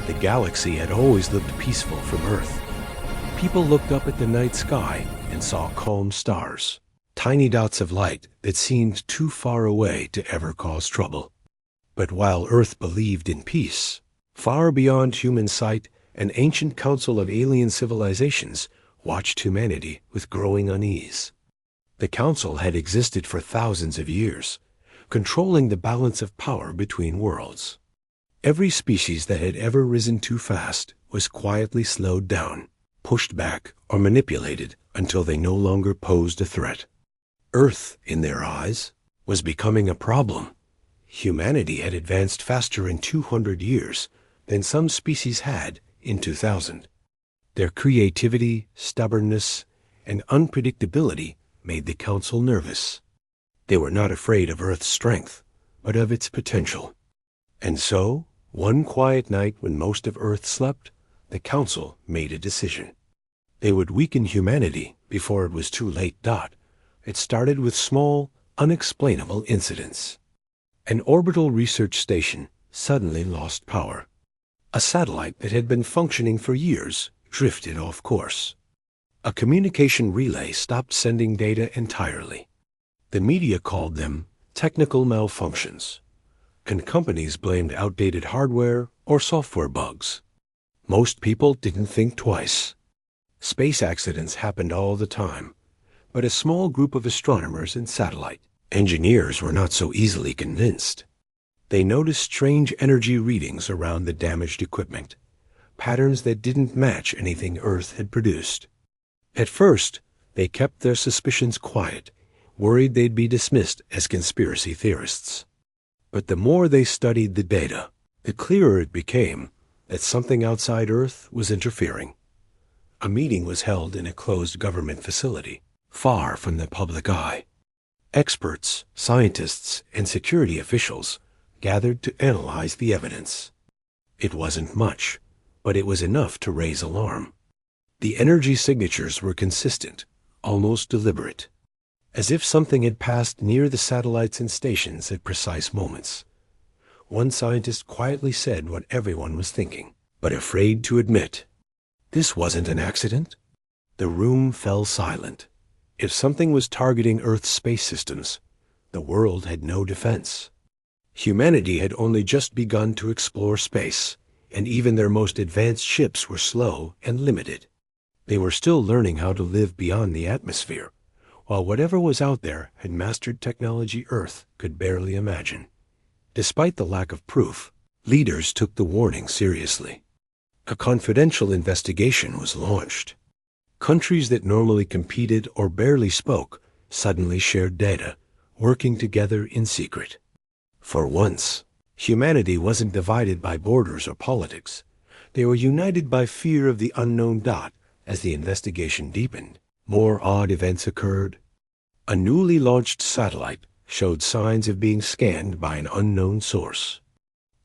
The galaxy had always looked peaceful from Earth. People looked up at the night sky and saw calm stars, tiny dots of light that seemed too far away to ever cause trouble. But while Earth believed in peace, far beyond human sight, an ancient council of alien civilizations watched humanity with growing unease. The council had existed for thousands of years, controlling the balance of power between worlds. Every species that had ever risen too fast was quietly slowed down, pushed back, or manipulated until they no longer posed a threat. Earth, in their eyes, was becoming a problem. Humanity had advanced faster in 200 years than some species had in 2000. Their creativity, stubbornness, and unpredictability made the council nervous. They were not afraid of Earth's strength, but of its potential. And so, one quiet night when most of Earth slept, the council made a decision. They would weaken humanity before it was too late. It started with small, unexplainable incidents. An orbital research station suddenly lost power. A satellite that had been functioning for years drifted off course. A communication relay stopped sending data entirely. The media called them technical malfunctions. Companies blamed outdated hardware or software bugs. Most people didn't think twice. Space accidents happened all the time, but a small group of astronomers and satellite engineers were not so easily convinced. They noticed strange energy readings around the damaged equipment, patterns that didn't match anything Earth had produced. At first, they kept their suspicions quiet, worried they'd be dismissed as conspiracy theorists. But the more they studied the data, the clearer it became that something outside Earth was interfering. A meeting was held in a closed government facility, far from the public eye. Experts, scientists, and security officials gathered to analyze the evidence. It wasn't much, but it was enough to raise alarm. The energy signatures were consistent, almost deliberate, as if something had passed near the satellites and stations at precise moments. One scientist quietly said what everyone was thinking, but afraid to admit. This wasn't an accident. The room fell silent. If something was targeting Earth's space systems, the world had no defense. Humanity had only just begun to explore space, and even their most advanced ships were slow and limited. They were still learning how to live beyond the atmosphere, while whatever was out there had mastered technology Earth could barely imagine. Despite the lack of proof, leaders took the warning seriously. A confidential investigation was launched. Countries that normally competed or barely spoke suddenly shared data, working together in secret. For once, humanity wasn't divided by borders or politics. They were united by fear of the unknown. As the investigation deepened, more odd events occurred. A newly launched satellite showed signs of being scanned by an unknown source.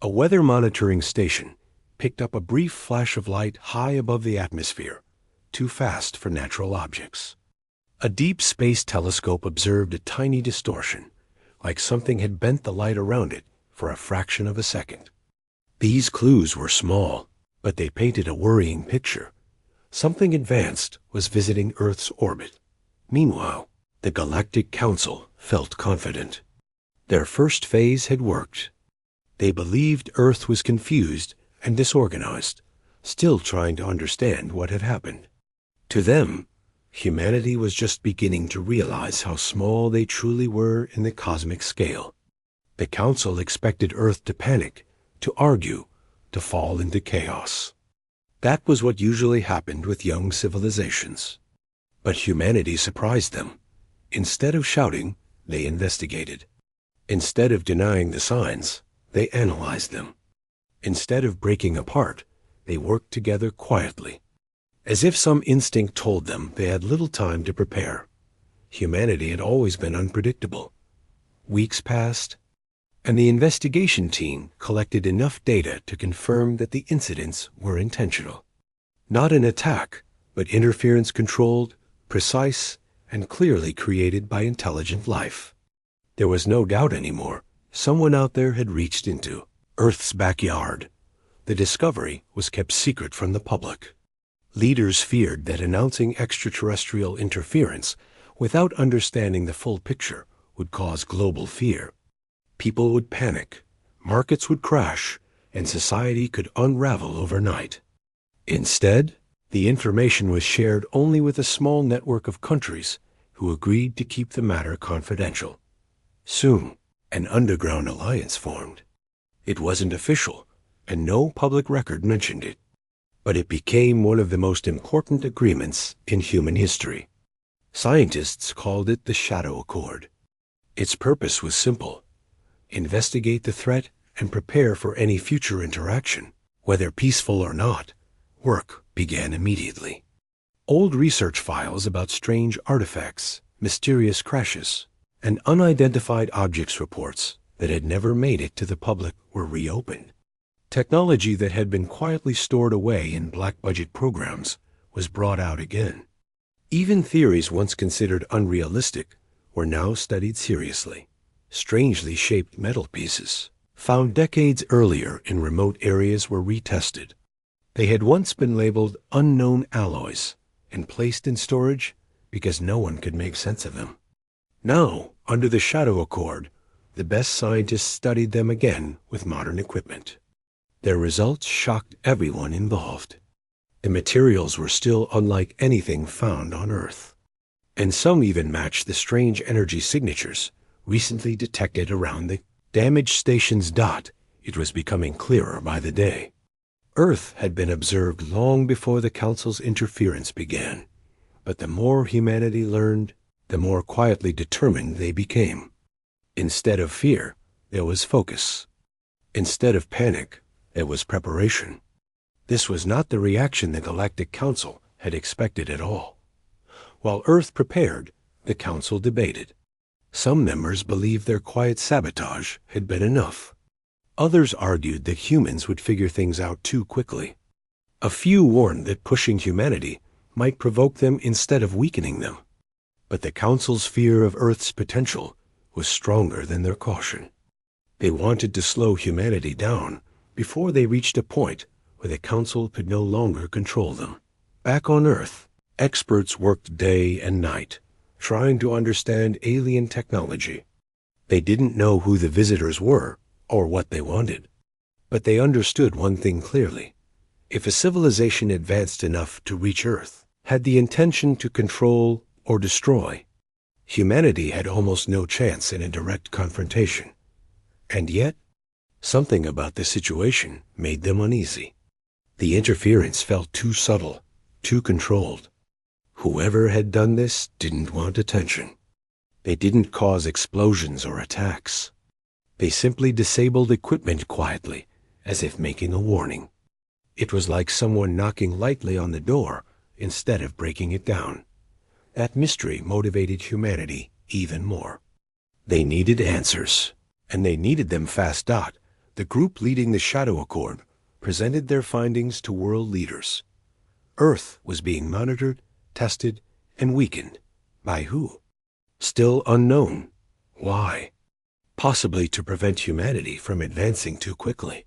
A weather monitoring station picked up a brief flash of light high above the atmosphere, too fast for natural objects. A deep space telescope observed a tiny distortion, like something had bent the light around it for a fraction of a second. These clues were small, but they painted a worrying picture. Something advanced was visiting Earth's orbit. Meanwhile, the Galactic Council felt confident. Their first phase had worked. They believed Earth was confused and disorganized, still trying to understand what had happened. To them, humanity was just beginning to realize how small they truly were in the cosmic scale. The Council expected Earth to panic, to argue, to fall into chaos. That was what usually happened with young civilizations. But humanity surprised them. Instead of shouting, they investigated. Instead of denying the signs, they analyzed them. Instead of breaking apart, they worked together quietly, as if some instinct told them they had little time to prepare. Humanity had always been unpredictable. Weeks passed, and the investigation team collected enough data to confirm that the incidents were intentional. Not an attack, but interference controlled, precise, and clearly created by intelligent life. There was no doubt anymore. Someone out there had reached into Earth's backyard, The discovery was kept secret from the public. Leaders feared that announcing extraterrestrial interference without understanding the full picture would cause global fear. People would panic, markets would crash, and society could unravel overnight. Instead, the information was shared only with a small network of countries who agreed to keep the matter confidential. Soon, an underground alliance formed. It wasn't official, and no public record mentioned it. But it became one of the most important agreements in human history. Scientists called it the Shadow Accord. Its purpose was simple: investigate the threat and prepare for any future interaction. Whether peaceful or not, work began immediately. Old research files about strange artifacts, mysterious crashes, and unidentified objects reports that had never made it to the public were reopened. Technology that had been quietly stored away in black-budget programs was brought out again. Even theories once considered unrealistic were now studied seriously. Strangely shaped metal pieces, found decades earlier in remote areas, were retested. They had once been labeled unknown alloys and placed in storage because no one could make sense of them. Now, under the Shadow Accord, the best scientists studied them again with modern equipment. Their results shocked everyone involved. The materials were still unlike anything found on Earth, and some even matched the strange energy signatures recently detected around the damaged station's dot. It was becoming clearer by the day. Earth had been observed long before the Council's interference began, but the more humanity learned, the more quietly determined they became. Instead of fear, there was focus. Instead of panic, there was preparation. This was not the reaction the Galactic Council had expected at all. While Earth prepared, the Council debated. Some members believed their quiet sabotage had been enough. Others argued that humans would figure things out too quickly. A few warned that pushing humanity might provoke them instead of weakening them. But the Council's fear of Earth's potential was stronger than their caution. They wanted to slow humanity down before they reached a point where the Council could no longer control them. Back on Earth, experts worked day and night, trying to understand alien technology. They didn't know who the visitors were or what they wanted, but they understood one thing clearly. If a civilization advanced enough to reach Earth, had the intention to control or destroy, humanity had almost no chance in a direct confrontation. And yet, something about the situation made them uneasy. The interference felt too subtle, too controlled. Whoever had done this didn't want attention. They didn't cause explosions or attacks. They simply disabled equipment quietly, as if making a warning. It was like someone knocking lightly on the door instead of breaking it down. That mystery motivated humanity even more. They needed answers, and they needed them fast. The group leading the Shadow Accord presented their findings to world leaders. Earth was being monitored, tested, and weakened. By who? Still unknown. Why? Possibly to prevent humanity from advancing too quickly.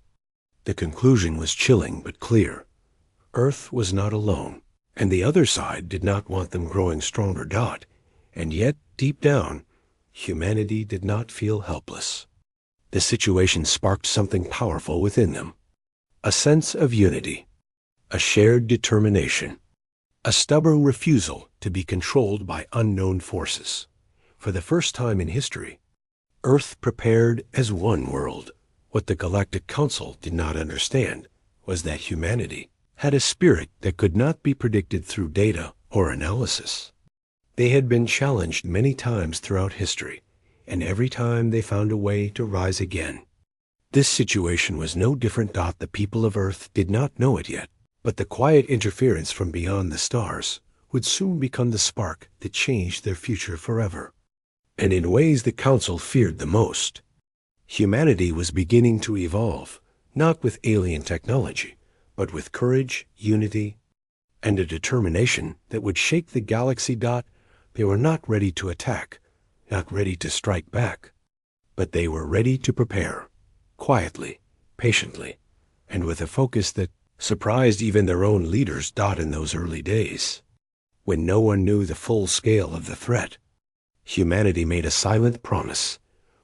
The conclusion was chilling but clear. Earth was not alone, and the other side did not want them growing stronger. And yet, deep down, humanity did not feel helpless. The situation sparked something powerful within them. A sense of unity, a shared determination, a stubborn refusal to be controlled by unknown forces. For the first time in history, Earth prepared as one world. What the Galactic Council did not understand was that humanity had a spirit that could not be predicted through data or analysis. They had been challenged many times throughout history, and every time they found a way to rise again. This situation was no different. The people of Earth did not know it yet, but the quiet interference from beyond the stars would soon become the spark that changed their future forever. And in ways the Council feared the most, humanity was beginning to evolve, not with alien technology, but with courage, unity, and a determination that would shake the galaxy. They were not ready to attack, not ready to strike back, but they were ready to prepare, quietly, patiently, and with a focus that surprised even their own leaders. In those early days, when no one knew the full scale of the threat, humanity made a silent promise.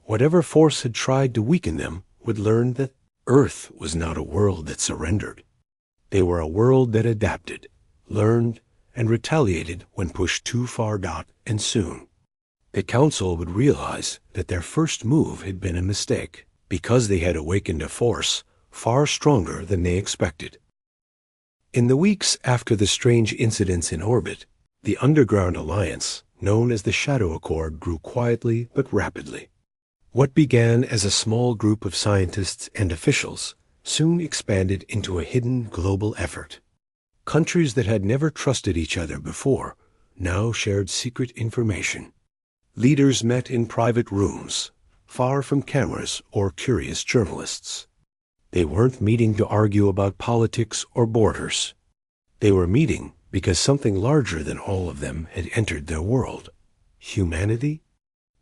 Whatever force had tried to weaken them would learn that Earth was not a world that surrendered. They were a world that adapted, learned, and retaliated when pushed too far. And soon, the Council would realize that their first move had been a mistake, because they had awakened a force far stronger than they expected. In the weeks after the strange incidents in orbit, the underground alliance, known as the Shadow Accord, grew quietly but rapidly. What began as a small group of scientists and officials soon expanded into a hidden global effort. Countries that had never trusted each other before now shared secret information. Leaders met in private rooms, far from cameras or curious journalists. They weren't meeting to argue about politics or borders. They were meeting because something larger than all of them had entered their world. Humanity,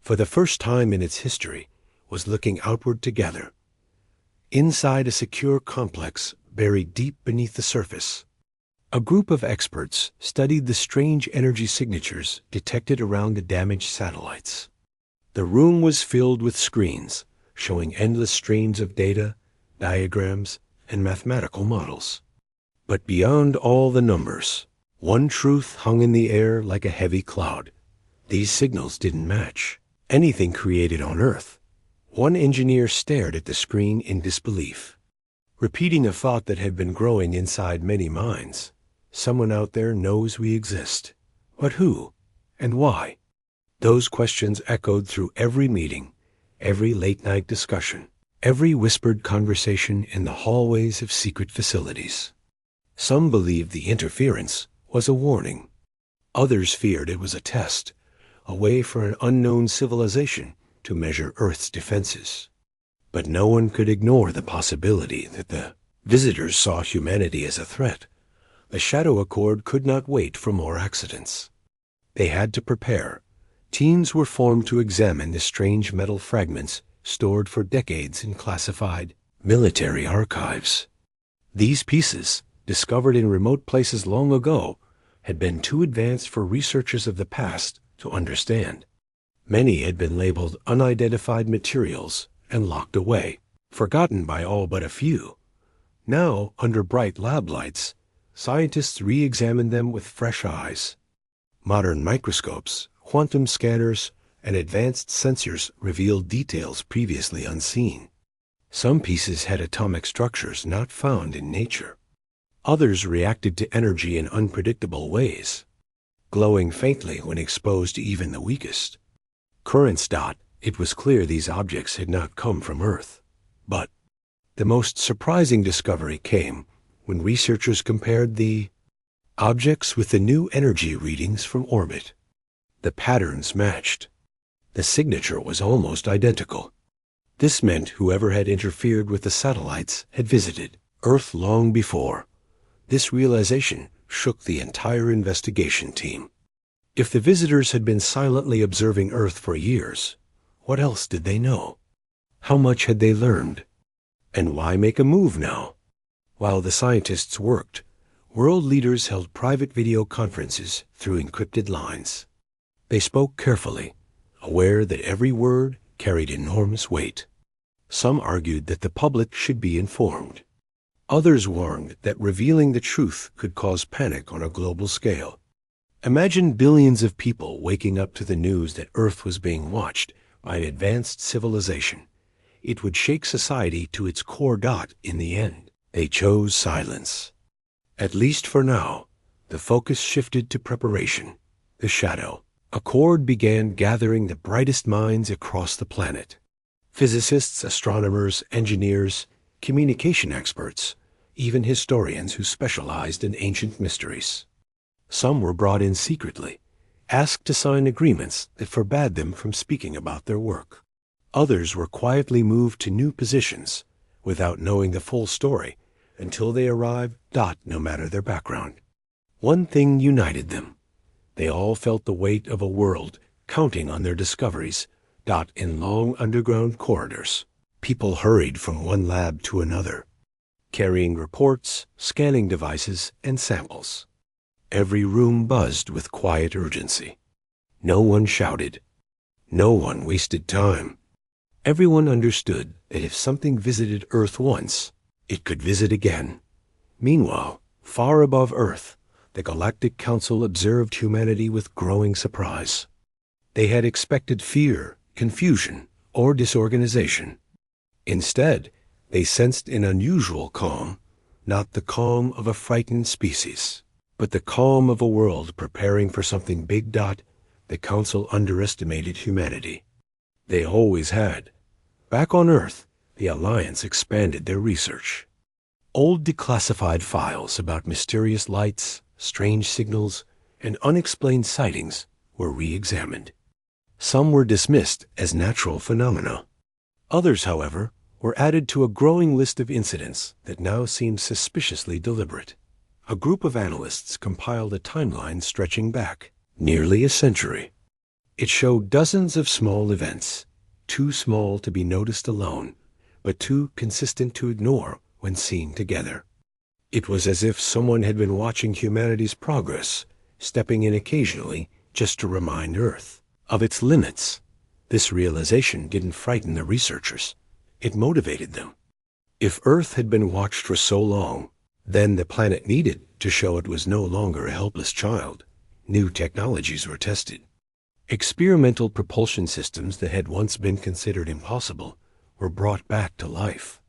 for the first time in its history, was looking outward together. Inside a secure complex buried deep beneath the surface, a group of experts studied the strange energy signatures detected around the damaged satellites. The room was filled with screens showing endless streams of data, diagrams, and mathematical models. But beyond all the numbers, one truth hung in the air like a heavy cloud. These signals didn't match anything created on Earth. One engineer stared at the screen in disbelief, repeating a thought that had been growing inside many minds. Someone out there knows we exist. But who? And why? Those questions echoed through every meeting, every late-night discussion, every whispered conversation in the hallways of secret facilities. Some believed the interference was a warning. Others feared it was a test, a way for an unknown civilization to measure Earth's defenses. But no one could ignore the possibility that the visitors saw humanity as a threat. The Shadow Accord could not wait for more accidents. They had to prepare. Teams were formed to examine the strange metal fragments stored for decades in classified military archives. These pieces, discovered in remote places long ago, had been too advanced for researchers of the past to understand. Many had been labeled unidentified materials and locked away, forgotten by all but a few. Now, under bright lab lights, scientists re-examined them with fresh eyes. Modern microscopes, quantum scanners, and advanced sensors revealed details previously unseen. Some pieces had atomic structures not found in nature. Others reacted to energy in unpredictable ways, glowing faintly when exposed to even the weakest currents. It was clear these objects had not come from Earth. But the most surprising discovery came when researchers compared the objects with the new energy readings from orbit. The patterns matched. The signature was almost identical. This meant whoever had interfered with the satellites had visited Earth long before. This realization shook the entire investigation team. If the visitors had been silently observing Earth for years, what else did they know? How much had they learned? And why make a move now? While the scientists worked, world leaders held private video conferences through encrypted lines. They spoke carefully, aware that every word carried enormous weight. Some argued that the public should be informed. Others warned that revealing the truth could cause panic on a global scale. Imagine billions of people waking up to the news that Earth was being watched by an advanced civilization. It would shake society to its core. In the end, they chose silence. At least for now, the focus shifted to preparation. The Shadow Accord began gathering the brightest minds across the planet. Physicists, astronomers, engineers, communication experts, even historians who specialized in ancient mysteries. Some were brought in secretly, asked to sign agreements that forbade them from speaking about their work. Others were quietly moved to new positions without knowing the full story until they arrived. No matter their background, one thing united them. They all felt the weight of a world counting on their discoveries. In long underground corridors, people hurried from one lab to another. carrying reports, scanning devices, and samples. Every room buzzed with quiet urgency. No one shouted. No one wasted time. Everyone understood that if something visited Earth once, it could visit again. Meanwhile, far above Earth, the Galactic Council observed humanity with growing surprise. They had expected fear, confusion, or disorganization. Instead, they sensed an unusual calm, not the calm of a frightened species, but the calm of a world preparing for something big. The Council underestimated humanity. They always had. Back on Earth, the Alliance expanded their research. Old declassified files about mysterious lights, strange signals, and unexplained sightings were re-examined. Some were dismissed as natural phenomena. Others, however, were added to a growing list of incidents that now seemed suspiciously deliberate. A group of analysts compiled a timeline stretching back nearly a century. It showed dozens of small events, too small to be noticed alone, but too consistent to ignore when seen together. It was as if someone had been watching humanity's progress, stepping in occasionally just to remind Earth of its limits. This realization didn't frighten the researchers. It motivated them. If Earth had been watched for so long, then the planet needed to show it was no longer a helpless child. New technologies were tested. Experimental propulsion systems that had once been considered impossible were brought back to life.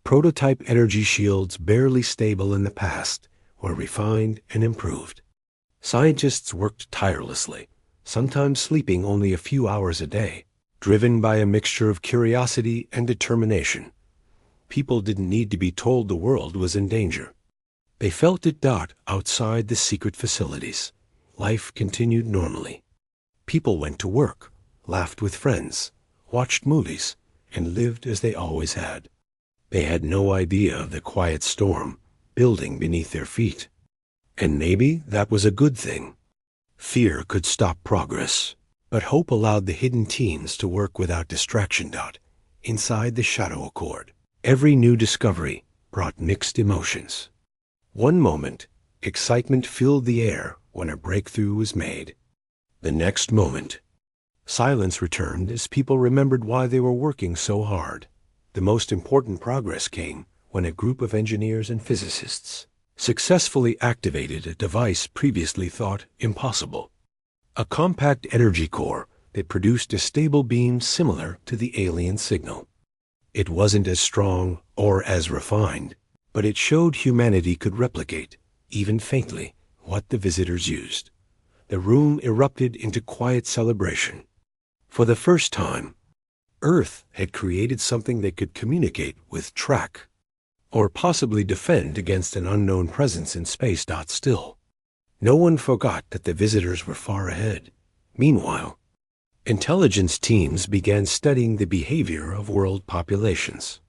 Prototype energy shields barely stable in the past were refined and improved. Scientists worked tirelessly, sometimes sleeping only a few hours a day, driven by a mixture of curiosity and determination. People didn't need to be told the world was in danger. They felt it. Outside the secret facilities, life continued normally. People went to work, laughed with friends, watched movies, and lived as they always had. They had no idea of the quiet storm building beneath their feet. And maybe that was a good thing. Fear could stop progress, but hope allowed the hidden teams to work without distraction. Inside the Shadow Accord, every new discovery brought mixed emotions. One moment, excitement filled the air when a breakthrough was made. The next moment, silence returned as people remembered why they were working so hard. The most important progress came when a group of engineers and physicists successfully activated a device previously thought impossible. A compact energy core that produced a stable beam similar to the alien signal. It wasn't as strong or as refined, but it showed humanity could replicate, even faintly, what the visitors used. The room erupted into quiet celebration. For the first time, Earth had created something that could communicate with track, or possibly defend against an unknown presence in space. Still, no one forgot that the visitors were far ahead. Meanwhile, intelligence teams began studying the behavior of world populations,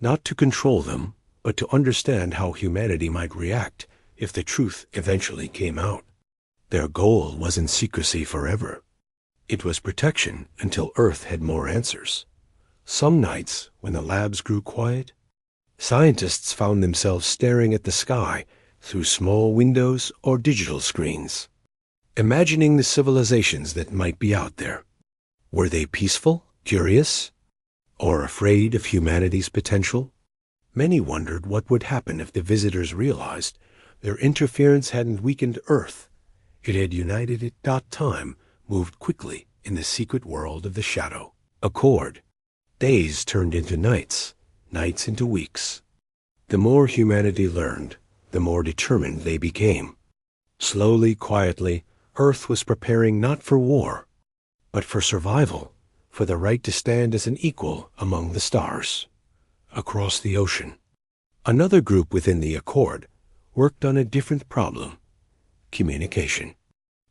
not to control them, but to understand how humanity might react if the truth eventually came out. Their goal wasn't secrecy forever. It was protection until Earth had more answers. Some nights, when the labs grew quiet, scientists found themselves staring at the sky through small windows or digital screens, imagining the civilizations that might be out there. Were they peaceful, curious, or afraid of humanity's potential? Many wondered what would happen if the visitors realized their interference hadn't weakened Earth. It had united it. Time moved quickly in the secret world of the Shadow Accord. Days turned into nights, nights into weeks. The more humanity learned, the more determined they became. Slowly, quietly, Earth was preparing not for war, but for survival, for the right to stand as an equal among the stars. Across the ocean, another group within the Accord worked on a different problem: communication.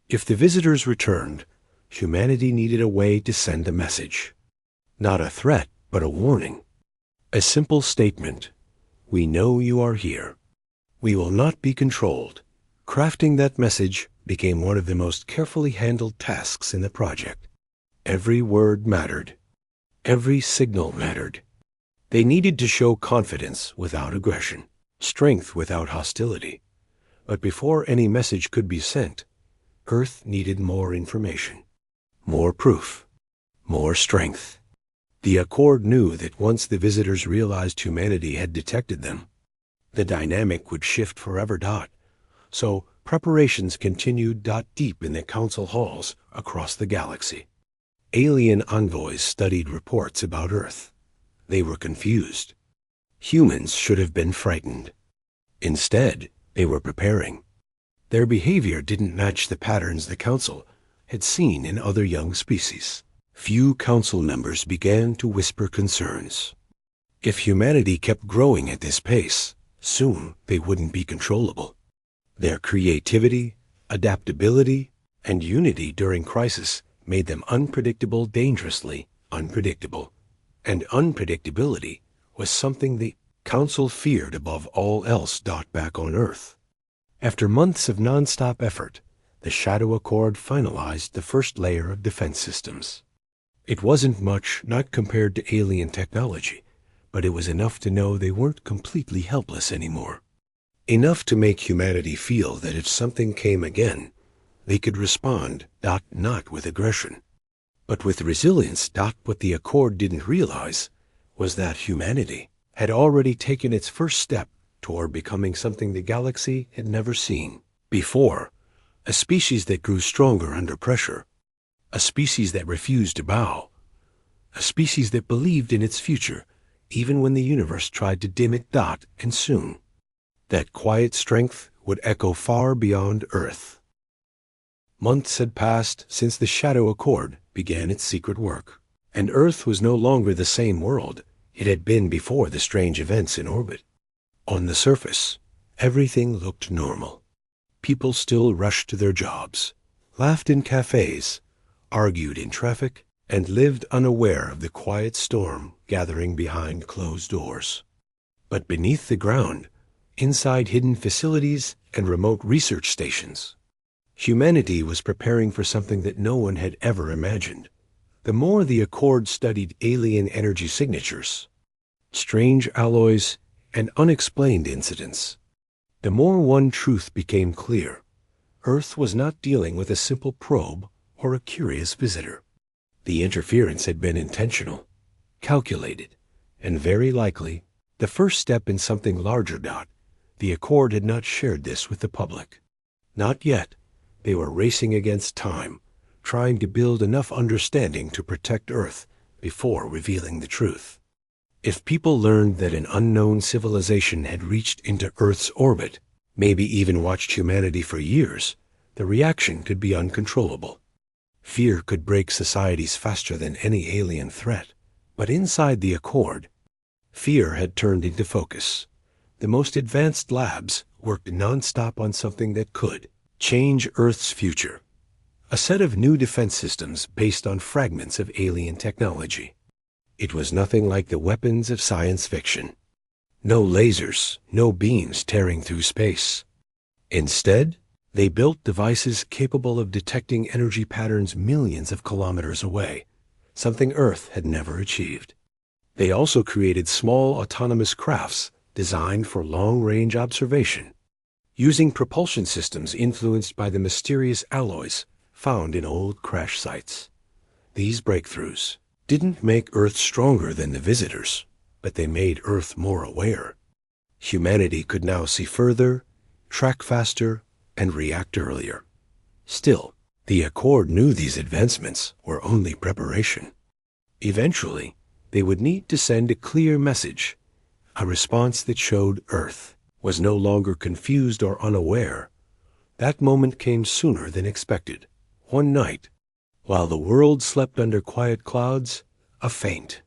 If the visitors returned, humanity needed a way to send a message. Not a threat, but a warning. A simple statement: "We know you are here. We will not be controlled." Crafting that message became one of the most carefully handled tasks in the project. Every word mattered. Every signal mattered. They needed to show confidence without aggression. strength without hostility. But before any message could be sent, Earth needed more information, more proof, more strength. The Accord knew that once the visitors realized humanity had detected them, the dynamic would shift forever. So preparations continued. Deep in the council halls across the galaxy, alien envoys studied reports about Earth. They were confused. Humans should have been frightened. Instead, they were preparing. Their behavior didn't match the patterns the council had seen in other young species. Few council members began to whisper concerns. If humanity kept growing at this pace, soon they wouldn't be controllable. Their creativity, adaptability, and unity during crisis made them unpredictable, dangerously unpredictable. And unpredictability was something the Council feared above all else. Back on Earth, after months of non-stop effort, the Shadow Accord finalized the first layer of defense systems. It wasn't much, not compared to alien technology, but it was enough to know they weren't completely helpless anymore. Enough to make humanity feel that if something came again, they could respond, not with aggression, but with resilience. What the Accord didn't realize was that humanity had already taken its first step toward becoming something the galaxy had never seen before, a species that grew stronger under pressure, a species that refused to bow, a species that believed in its future even when the universe tried to dim it. And soon, that quiet strength would echo far beyond Earth. Months had passed since the Shadow Accord began its secret work, and Earth was no longer the same world it had been before the strange events in orbit. On the surface, everything looked normal. People still rushed to their jobs, laughed in cafes, argued in traffic, and lived unaware of the quiet storm gathering behind closed doors. But beneath the ground, inside hidden facilities and remote research stations, humanity was preparing for something that no one had ever imagined. The more the Accord studied alien energy signatures, strange alloys, and unexplained incidents, the more one truth became clear. Earth was not dealing with a simple probe or a curious visitor. The interference had been intentional, calculated, and very likely the first step in something larger. The Accord had not shared this with the public. Not yet. They were racing against time, trying to build enough understanding to protect Earth before revealing the truth. If people learned that an unknown civilization had reached into Earth's orbit, maybe even watched humanity for years, the reaction could be uncontrollable. Fear could break societies faster than any alien threat. But inside the Accord, fear had turned into focus. The most advanced labs worked non-stop on something that could change Earth's future. A set of new defense systems based on fragments of alien technology. It was nothing like the weapons of science fiction. No lasers, no beams tearing through space. Instead, they built devices capable of detecting energy patterns millions of kilometers away, something Earth had never achieved. They also created small autonomous crafts designed for long-range observation, using propulsion systems influenced by the mysterious alloys found in old crash sites. These breakthroughs didn't make Earth stronger than the visitors, but they made Earth more aware. Humanity could now see further, track faster, and react earlier. Still, the Accord knew these advancements were only preparation. Eventually, they would need to send a clear message, a response that showed Earth was no longer confused or unaware. That moment came sooner than expected. One night, while the world slept under quiet clouds, a faint,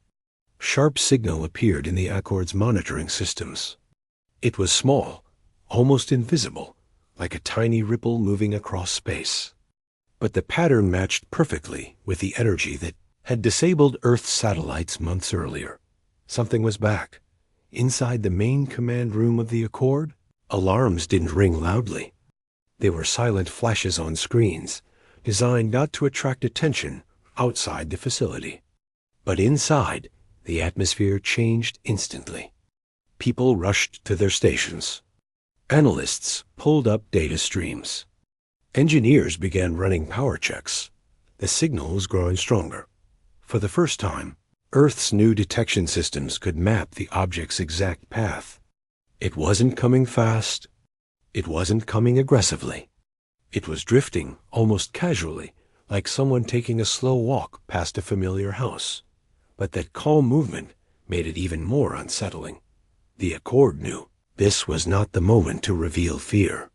sharp signal appeared in the Accord's monitoring systems. It was small, almost invisible, like a tiny ripple moving across space. But the pattern matched perfectly with the energy that had disabled Earth's satellites months earlier. Something was back. Inside the main command room of the Accord, alarms didn't ring loudly. They were silent flashes on screens, designed not to attract attention outside the facility. But inside, the atmosphere changed instantly. People rushed to their stations. Analysts pulled up data streams. Engineers began running power checks. The signal was growing stronger. For the first time, Earth's new detection systems could map the object's exact path. It wasn't coming fast. It wasn't coming aggressively. It was drifting almost casually, like someone taking a slow walk past a familiar house. But that calm movement made it even more unsettling. The Accord knew this was not the moment to reveal fear.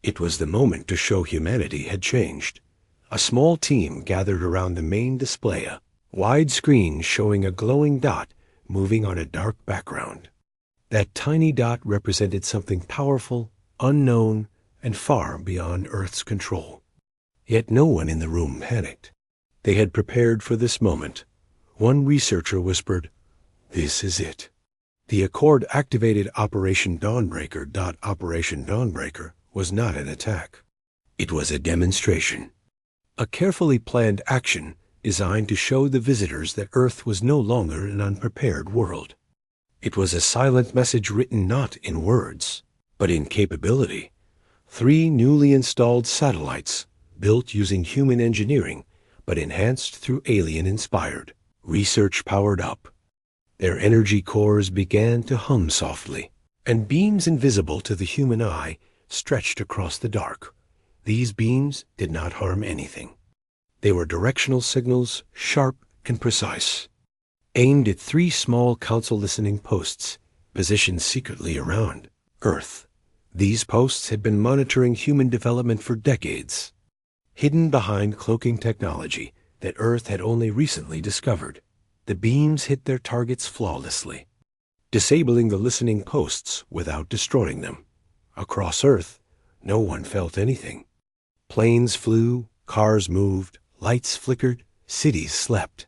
It was the moment to show humanity had changed. A small team gathered around the main display, a wide screen showing a glowing dot moving on a dark background. That tiny dot represented something powerful, unknown, and far beyond Earth's control. Yet no one in the room panicked. They had prepared for this moment. One researcher whispered, "This is it." The Accord activated Operation Dawnbreaker. Operation Dawnbreaker was not an attack. It was a demonstration. A carefully planned action designed to show the visitors that Earth was no longer an unprepared world. It was a silent message written not in words, but in capability. 3 newly installed satellites, built using human engineering, but enhanced through alien-inspired, research powered up. Their energy cores began to hum softly, and beams invisible to the human eye stretched across the dark. These beams did not harm anything. They were directional signals, sharp and precise, aimed at 3 small council listening posts positioned secretly around Earth. These posts had been monitoring human development for decades, hidden behind cloaking technology that Earth had only recently discovered. The beams hit their targets flawlessly, disabling the listening posts without destroying them. Across Earth, no one felt anything. Planes flew, cars moved, lights flickered, cities slept.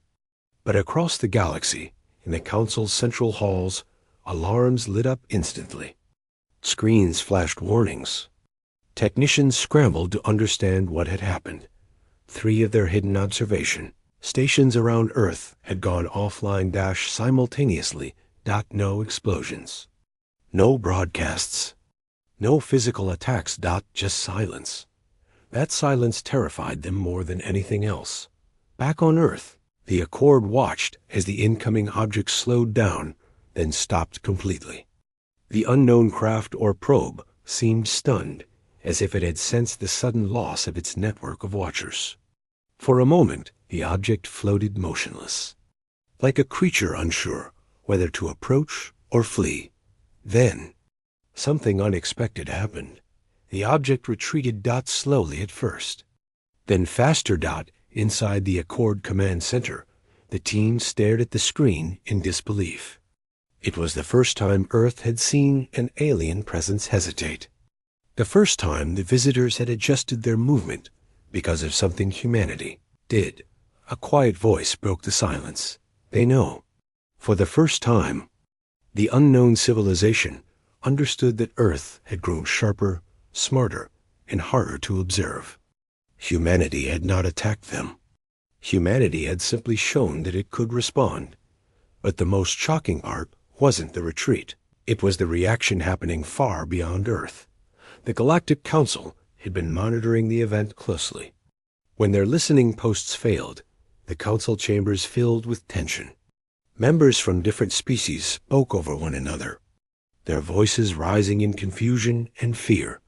But across the galaxy, in the Council's central halls, alarms lit up instantly. Screens flashed warnings. Technicians scrambled to understand what had happened. 3 of their hidden observation stations around Earth had gone offline simultaneously. No explosions. No broadcasts. No physical attacks. Just silence. That silence terrified them more than anything else. Back on Earth, the Accord watched as the incoming object slowed down, then stopped completely. The unknown craft or probe seemed stunned, as if it had sensed the sudden loss of its network of watchers. For a moment, the object floated motionless, like a creature unsure whether to approach or flee. Then, something unexpected happened. The object retreated slowly at first, then faster. Inside the Accord command center, the team stared at the screen in disbelief. It was the first time Earth had seen an alien presence hesitate. The first time the visitors had adjusted their movement because of something humanity did. A quiet voice broke the silence. They know. For the first time, the unknown civilization understood that Earth had grown sharper, smarter, and harder to observe. Humanity had not attacked them. Humanity had simply shown that it could respond. But the most shocking part wasn't the retreat. It was the reaction happening far beyond Earth. The Galactic Council had been monitoring the event closely. When their listening posts failed, the council chambers filled with tension. Members from different species spoke over one another, their voices rising in confusion and fear.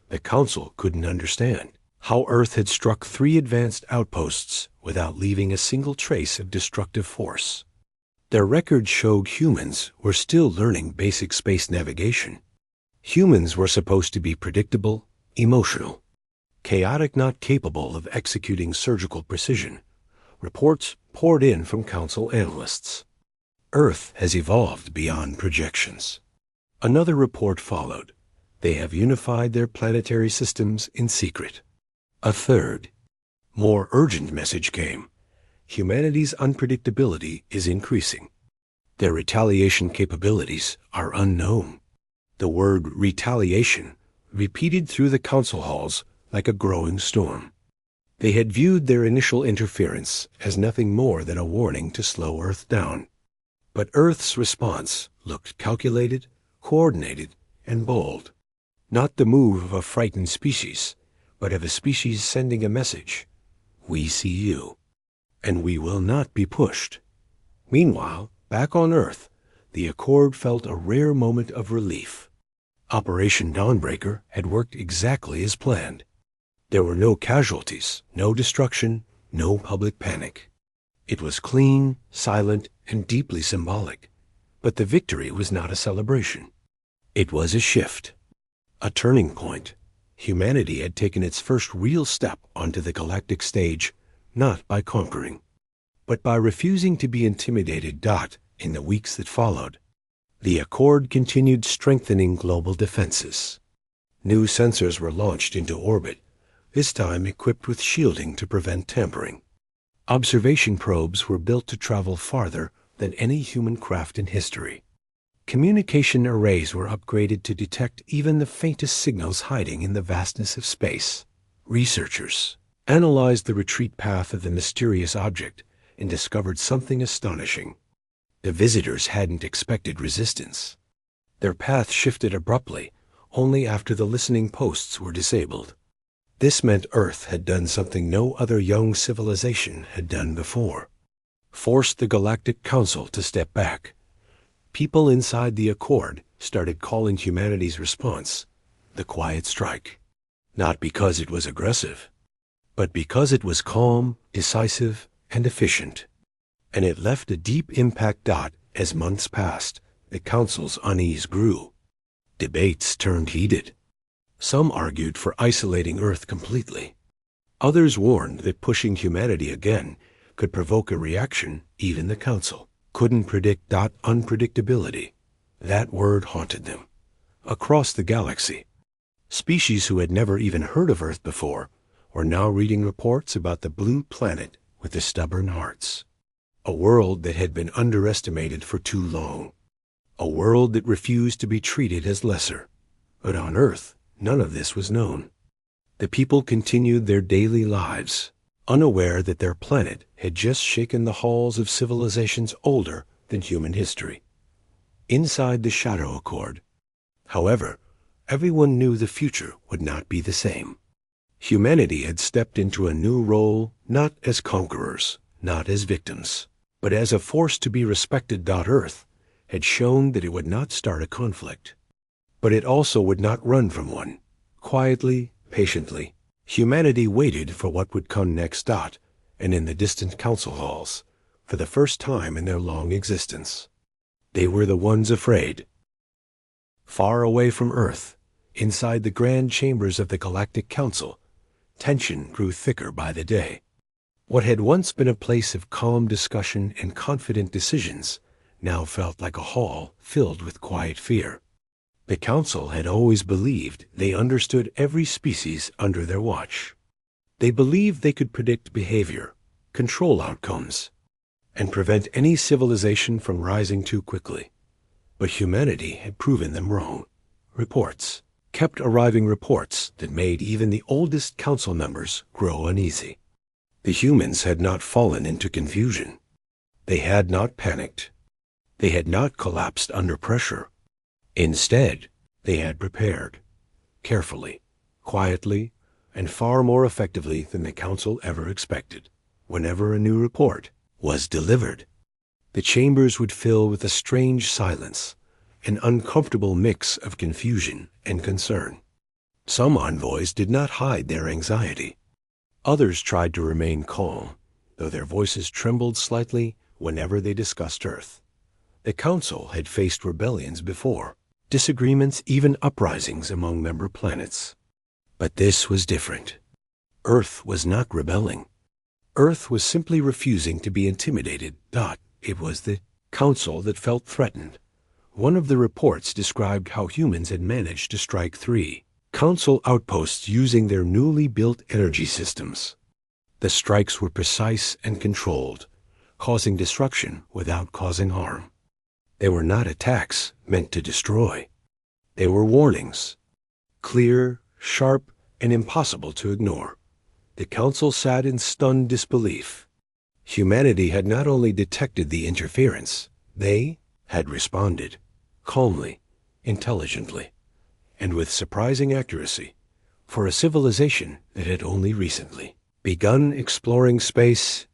The council couldn't understand how Earth had struck 3 advanced outposts without leaving a single trace of destructive force. Their records showed humans were still learning basic space navigation. Humans were supposed to be predictable, emotional, chaotic, not capable of executing surgical precision. Reports poured in from council analysts. Earth has evolved beyond projections. Another report followed. They have unified their planetary systems in secret. A third, more urgent message came. Humanity's unpredictability is increasing. Their retaliation capabilities are unknown. The word retaliation repeated through the council halls like a growing storm. They had viewed their initial interference as nothing more than a warning to slow Earth down. But Earth's response looked calculated, coordinated, and bold. Not the move of a frightened species, but of a species sending a message. We see you, and we will not be pushed. Meanwhile, back on Earth, the Accord felt a rare moment of relief. Operation Dawnbreaker had worked exactly as planned. There were no casualties, no destruction, no public panic. It was clean, silent, and deeply symbolic. But the victory was not a celebration. It was a shift, a turning point. Humanity had taken its first real step onto the galactic stage, not by conquering, but by refusing to be intimidated. In the weeks that followed, the Accord continued strengthening global defenses. New sensors were launched into orbit, this time equipped with shielding to prevent tampering. Observation probes were built to travel farther than any human craft in history. Communication arrays were upgraded to detect even the faintest signals hiding in the vastness of space. Researchers analyzed the retreat path of the mysterious object and discovered something astonishing. The visitors hadn't expected resistance. Their path shifted abruptly only after the listening posts were disabled. This meant Earth had done something no other young civilization had done before. Forced the Galactic Council to step back. People inside the Accord started calling humanity's response the Quiet Strike. Not because it was aggressive, but because it was calm, decisive, and efficient. And it left a deep impact. As months passed, the Council's unease grew. Debates turned heated. Some argued for isolating Earth completely. Others warned that pushing humanity again could provoke a reaction. Even the Council couldn't predict. Unpredictability. That word haunted them. Across the galaxy, species who had never even heard of Earth before were now reading reports about the blue planet with the stubborn hearts. A world that had been underestimated for too long. A world that refused to be treated as lesser. But on Earth, none of this was known. The people continued their daily lives, unaware that their planet had just shaken the halls of civilizations older than human history. Inside the Shadow Accord, however, everyone knew the future would not be the same. Humanity had stepped into a new role, not as conquerors, not as victims, but as a force to be respected. Earth had shown that it would not start a conflict, but it also would not run from one. Quietly, patiently, humanity waited for what would come next. And in the distant council halls, for the first time in their long existence, they were the ones afraid. Far away from Earth, inside the grand chambers of the Galactic Council, tension grew thicker by the day. What had once been a place of calm discussion and confident decisions now felt like a hall filled with quiet fear. The Council had always believed they understood every species under their watch. They believed they could predict behavior, control outcomes, and prevent any civilization from rising too quickly. But humanity had proven them wrong. Reports kept arriving, reports that made even the oldest council members grow uneasy. The humans had not fallen into confusion. They had not panicked. They had not collapsed under pressure. Instead, they had prepared, carefully, quietly, and far more effectively than the Council ever expected. Whenever a new report was delivered, the chambers would fill with a strange silence, an uncomfortable mix of confusion and concern. Some envoys did not hide their anxiety. Others tried to remain calm, though their voices trembled slightly whenever they discussed Earth. The Council had faced rebellions before, disagreements, even uprisings among member planets. But this was different. Earth was not rebelling. Earth was simply refusing to be intimidated. It was the Council that felt threatened. One of the reports described how humans had managed to strike 3 Council outposts using their newly built energy systems. The strikes were precise and controlled, causing destruction without causing harm. They were not attacks meant to destroy. They were warnings, clear, sharp, and impossible to ignore. The Council sat in stunned disbelief. Humanity had not only detected the interference, they had responded, calmly, intelligently, and with surprising accuracy, for a civilization that had only recently begun exploring space.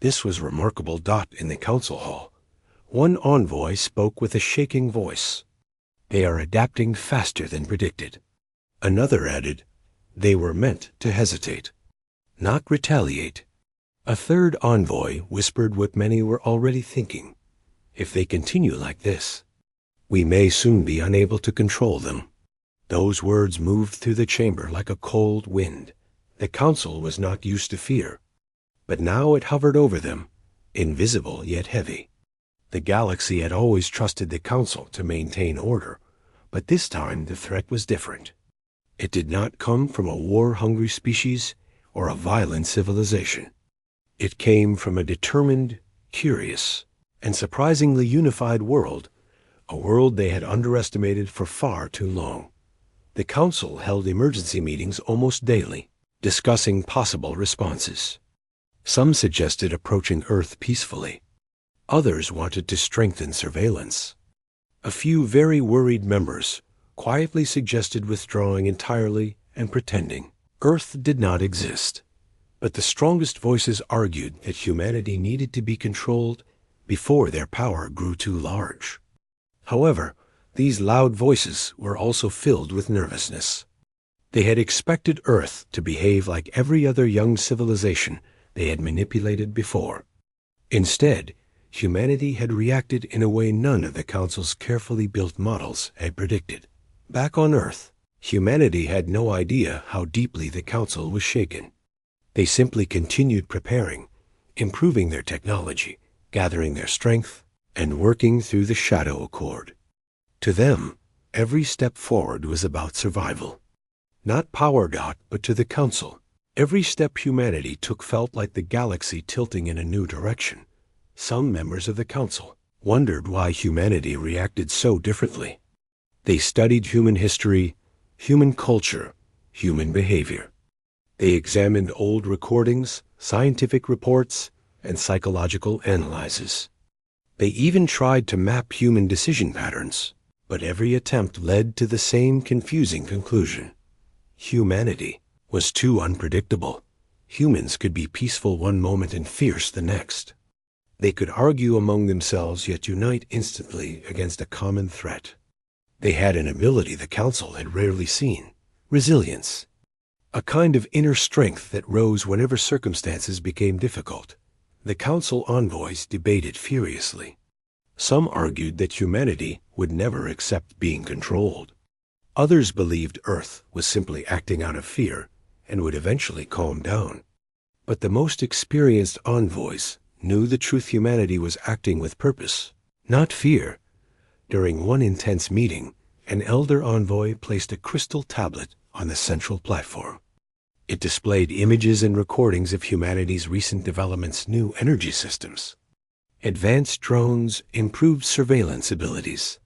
This was remarkable. In the council hall, one envoy spoke with a shaking voice. They are adapting faster than predicted. Another added, they were meant to hesitate, not retaliate. A third envoy whispered what many were already thinking. If they continue like this, we may soon be unable to control them. Those words moved through the chamber like a cold wind. The council was not used to fear, but now it hovered over them, invisible yet heavy. The galaxy had always trusted the council to maintain order, but this time the threat was different. It did not come from a war-hungry species or a violent civilization. It came from a determined, curious, and surprisingly unified world, a world they had underestimated for far too long. The council held emergency meetings almost daily, discussing possible responses. Some suggested approaching Earth peacefully. Others wanted to strengthen surveillance. A few very worried members quietly suggested withdrawing entirely and pretending Earth did not exist. But the strongest voices argued that humanity needed to be controlled before their power grew too large. However, these loud voices were also filled with nervousness. They had expected Earth to behave like every other young civilization they had manipulated before. Instead, humanity had reacted in a way none of the Council's carefully built models had predicted. Back on Earth, humanity had no idea how deeply the Council was shaken. They simply continued preparing, improving their technology, gathering their strength, and working through the Shadow Accord. To them, every step forward was about survival. Not power. But to the Council, every step humanity took felt like the galaxy tilting in a new direction. Some members of the Council wondered why humanity reacted so differently. They studied human history, human culture, human behavior. They examined old recordings, scientific reports, and psychological analyses. They even tried to map human decision patterns, but every attempt led to the same confusing conclusion. Humanity was too unpredictable. Humans could be peaceful one moment and fierce the next. They could argue among themselves yet unite instantly against a common threat. They had an ability the Council had rarely seen: resilience. A kind of inner strength that rose whenever circumstances became difficult. The Council envoys debated furiously. Some argued that humanity would never accept being controlled. Others believed Earth was simply acting out of fear and would eventually calm down. But the most experienced envoys knew the truth: humanity was acting with purpose, not fear. During one intense meeting, an elder envoy placed a crystal tablet on the central platform. It displayed images and recordings of humanity's recent developments: new energy systems, advanced drones, improved surveillance abilities,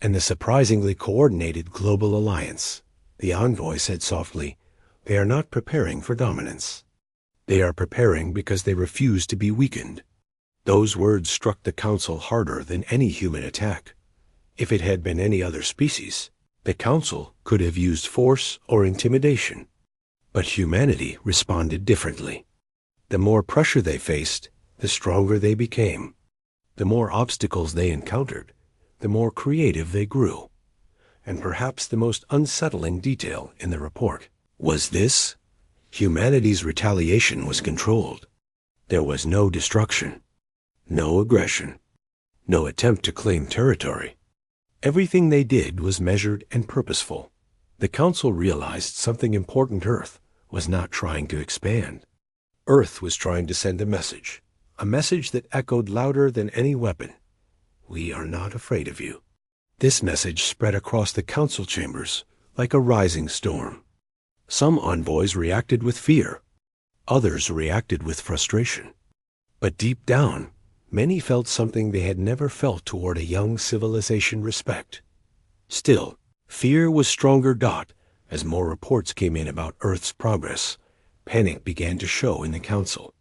and the surprisingly coordinated global alliance. The envoy said softly, "They are not preparing for dominance. They are preparing because they refuse to be weakened." Those words struck the Council harder than any human attack. If it had been any other species, the Council could have used force or intimidation. But humanity responded differently. The more pressure they faced, the stronger they became. The more obstacles they encountered, the more creative they grew. And perhaps the most unsettling detail in the report was this: humanity's retaliation was controlled. There was no destruction, no aggression, no attempt to claim territory. Everything they did was measured and purposeful. The Council realized something important: Earth was not trying to expand. Earth was trying to send a message that echoed louder than any weapon. We are not afraid of you. This message spread across the Council chambers like a rising storm. Some envoys reacted with fear. Others reacted with frustration. But deep down, many felt something they had never felt toward a young civilization: respect. Still, fear was stronger. As more reports came in about Earth's progress, panic began to show in the Council.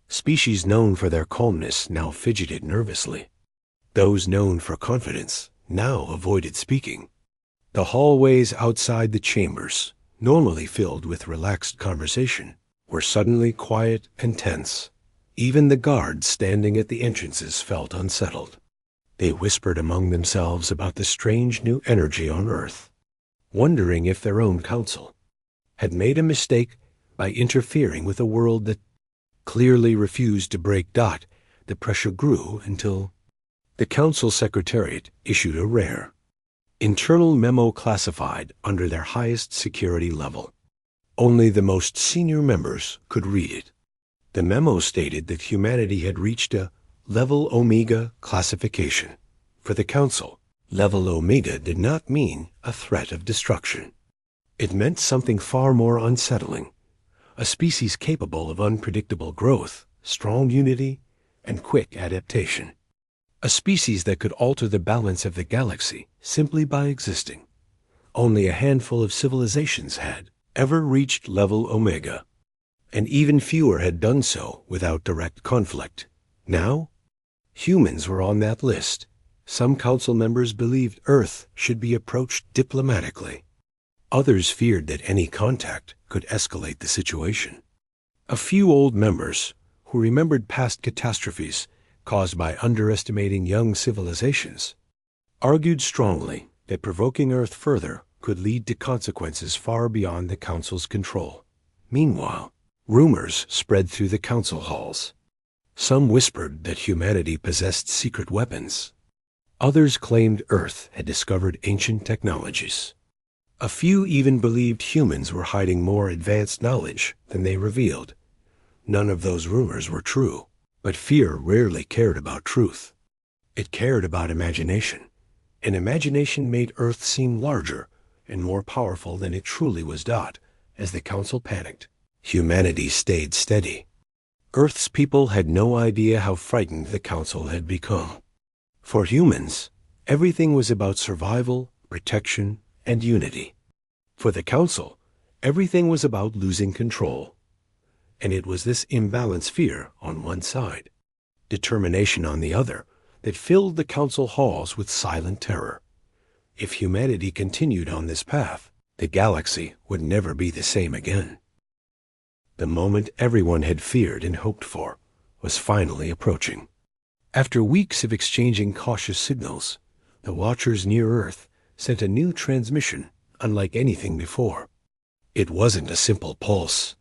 Species known for their calmness now fidgeted nervously. Those known for confidence now avoided speaking. The hallways outside the chambers, normally filled with relaxed conversation, were suddenly quiet and tense. Even the guards standing at the entrances felt unsettled. They whispered among themselves about the strange new energy on Earth, wondering if their own council had made a mistake by interfering with a world that clearly refused to break. The pressure grew until the council secretariat issued a rare internal memo classified under their highest security level. Only the most senior members could read it. The memo stated that humanity had reached a level Omega classification. For the council, level Omega did not mean a threat of destruction. It meant something far more unsettling, a species capable of unpredictable growth, strong unity, and quick adaptation. A species that could alter the balance of the galaxy simply by existing. Only a handful of civilizations had ever reached level Omega, and even fewer had done so without direct conflict. Now, humans were on that list. Some council members believed Earth should be approached diplomatically. Others feared that any contact could escalate the situation. A few old members, who remembered past catastrophes caused by underestimating young civilizations, argued strongly that provoking Earth further could lead to consequences far beyond the Council's control. Meanwhile, rumors spread through the council halls. Some whispered that humanity possessed secret weapons. Others claimed Earth had discovered ancient technologies. A few even believed humans were hiding more advanced knowledge than they revealed. None of those rumors were true, but fear rarely cared about truth. It cared about imagination, and imagination made Earth seem larger and more powerful than it truly was. As the council panicked, humanity stayed steady. Earth's people had no idea how frightened the council had become. For humans, everything was about survival, protection, and unity. For the council, everything was about losing control. And it was this imbalanced fear on one side, determination on the other, that filled the council halls with silent terror. If humanity continued on this path, the galaxy would never be the same again. The moment everyone had feared and hoped for was finally approaching. After weeks of exchanging cautious signals, the Watchers near Earth sent a new transmission unlike anything before. It wasn't a simple pulse.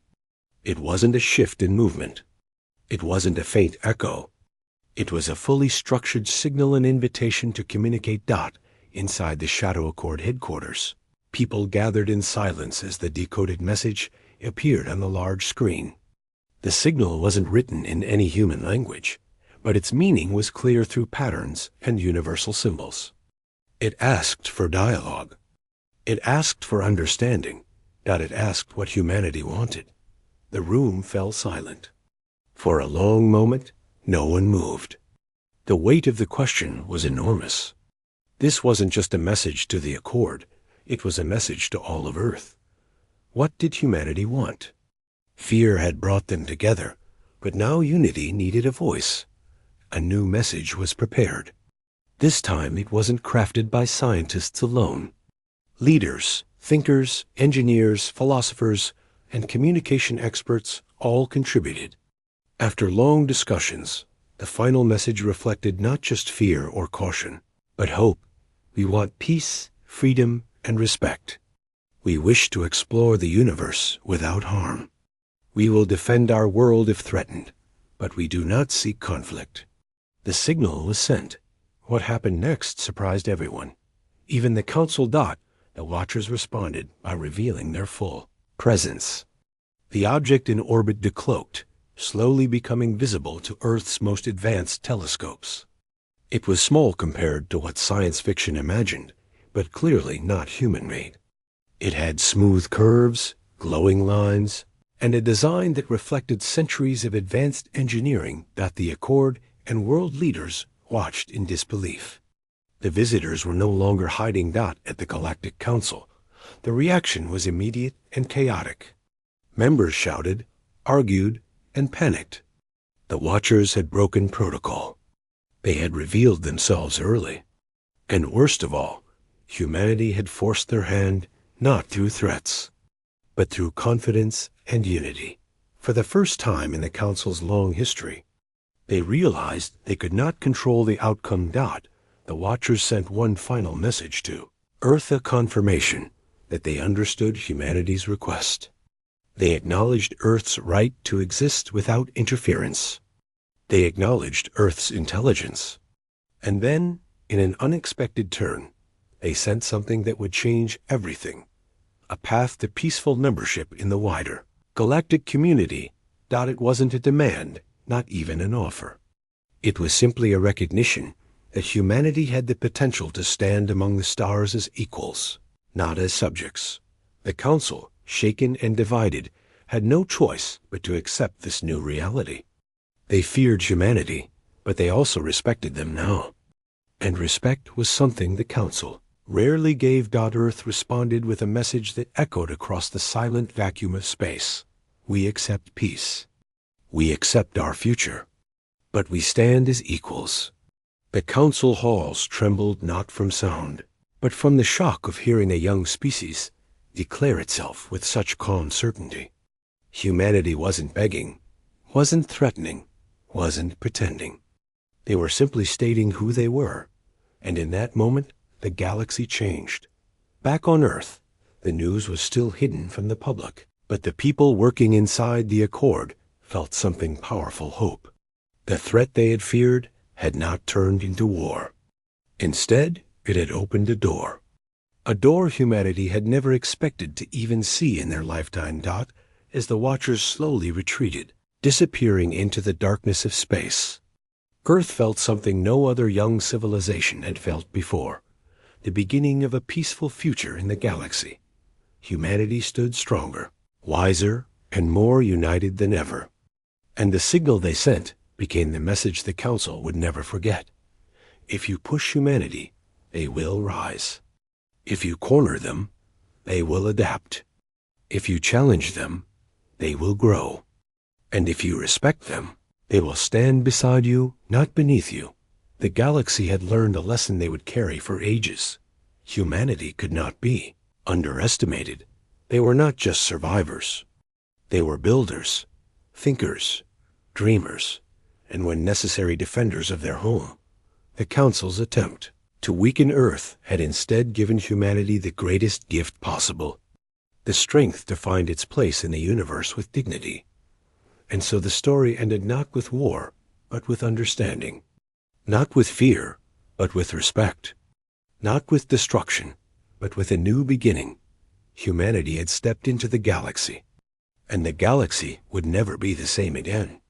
It wasn't a shift in movement. It wasn't a faint echo. It was a fully structured signal, an invitation to communicate. Inside the Shadow Accord headquarters, people gathered in silence as the decoded message appeared on the large screen. The signal wasn't written in any human language, but its meaning was clear through patterns and universal symbols. It asked for dialogue. It asked for understanding. It asked what humanity wanted. The room fell silent. For a long moment, no one moved. The weight of the question was enormous. This wasn't just a message to the Accord. It was a message to all of Earth. What did humanity want? Fear had brought them together, but now unity needed a voice. A new message was prepared. This time it wasn't crafted by scientists alone. Leaders, thinkers, engineers, philosophers, and communication experts all contributed. After long discussions, the final message reflected not just fear or caution, but hope. We want peace, freedom, and respect. We wish to explore the universe without harm. We will defend our world if threatened, but we do not seek conflict. The signal was sent. What happened next surprised everyone. Even the council. The Watchers responded by revealing their full presence. The object in orbit decloaked, slowly becoming visible to Earth's most advanced telescopes. It was small compared to what science fiction imagined, but clearly not human-made. It had smooth curves, glowing lines, and a design that reflected centuries of advanced engineering that the Accord and world leaders watched in disbelief. The visitors were no longer hiding. At the Galactic Council, the reaction was immediate and chaotic. Members shouted, argued, and panicked. The Watchers had broken protocol. They had revealed themselves early. And worst of all, Humanity had forced their hand not through threats, but through confidence and unity. For the first time in the Council's long history, they realized they could not control the outcome. The Watchers sent one final message to Earth, a confirmation that they understood humanity's request. They acknowledged Earth's right to exist without interference. They acknowledged Earth's intelligence. And then, in an unexpected turn, they sent something that would change everything. A path to peaceful membership in the wider galactic community. It wasn't a demand, not even an offer. It was simply a recognition that humanity had the potential to stand among the stars as equals, not as subjects. The Council, shaken and divided, had no choice but to accept this new reality. They feared humanity, but they also respected them now. And respect was something the Council rarely gave. Earth responded with a message that echoed across the silent vacuum of space. We accept peace. We accept our future. But we stand as equals. The Council halls trembled not from sound, but from the shock of hearing a young species declare itself with such calm certainty. Humanity wasn't begging, wasn't threatening, wasn't pretending. They were simply stating who they were. And in that moment, the galaxy changed. Back on Earth, the news was still hidden from the public, but the people working inside the Accord felt something powerful: hope. The threat they had feared had not turned into war. Instead, it had opened a door humanity had never expected to even see in their lifetime. As the Watchers slowly retreated, disappearing into the darkness of space, Earth felt something no other young civilization had felt before: the beginning of a peaceful future in the galaxy. Humanity stood stronger, wiser, and more united than ever. And the signal they sent became the message the Council would never forget. If you push humanity, they will rise. If you corner them, they will adapt. If you challenge them, they will grow. And if you respect them, they will stand beside you, not beneath you. The galaxy had learned a lesson they would carry for ages. Humanity could not be underestimated. They were not just survivors. They were builders, thinkers, dreamers, and when necessary, defenders of their home. The Council's attempt to weaken Earth had instead given humanity the greatest gift possible: the strength to find its place in the universe with dignity. And so the story ended not with war, but with understanding. Not with fear, but with respect. Not with destruction, but with a new beginning. Humanity had stepped into the galaxy, and the galaxy would never be the same again.